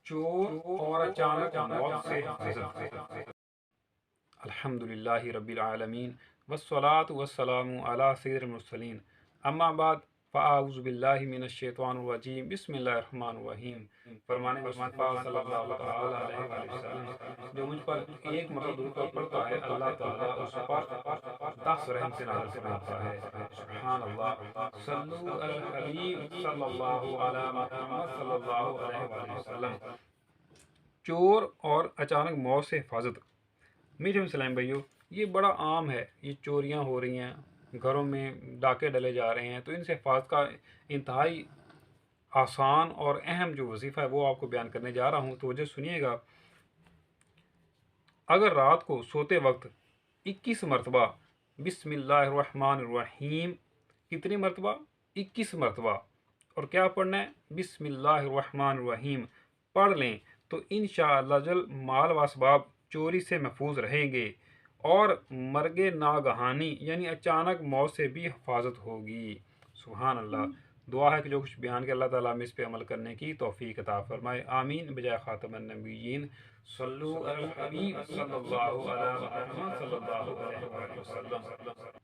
چور اور اچانک موت سے حفاظت۔ الحمدللہ رب العالمین والصلاة والسلام علی سید المرسلین، اما بعد فاعوذ باللہ من الشیطان الرجیم، بسم اللہ الرحمن الرحیم۔ فرمان مصطفیٰ صلی اللہ تعالی علیہ وآلہ وسلم، جو مجھ پر ایک مرتبہ درود پڑھتا ہے اللہ تعالیٰ اس پر 10 رحم سے نازل فرماتا ہے۔ سبحان اللہ، صلو علی الحبیب صلی اللہ علی محمد صلی اللہ علیہ وآلہ وسلم۔ چور اور اچانک موت سے حفاظت۔ میٹھے مسلم بھائیو، یہ بڑا عام ہے، یہ چوریاں ہو رہی ہیں، گھروں میں ڈاکے ڈلے جا رہے ہیں، تو ان سے حفاظت کا انتہائی آسان اور اہم جو وظیفہ ہے وہ آپ کو بیان کرنے جا رہا ہوں، تو وجہ سنیے گا۔ اگر رات کو سوتے وقت 21 مرتبہ بسم اللہ الرحمن الرحیم، کتنی مرتبہ؟ 21 مرتبہ، اور کیا پڑھنا ہے؟ بسم اللہ الرحمن الرحیم پڑھ لیں تو انشاءاللہ جل مال و اسباب چوری سے محفوظ رہیں گے، اور مرگ ناگہانی یعنی اچانک موت سے بھی حفاظت ہوگی۔ سبحان اللہ۔ دعا ہے کہ جو کچھ بیان کے اللہ تعالیٰ میں اس پہ عمل کرنے کی توفیق عطا فرمائے، آمین بجائے خاتم النبیین۔ صلو علی الحبیب صلی اللہ علیہ وسلم۔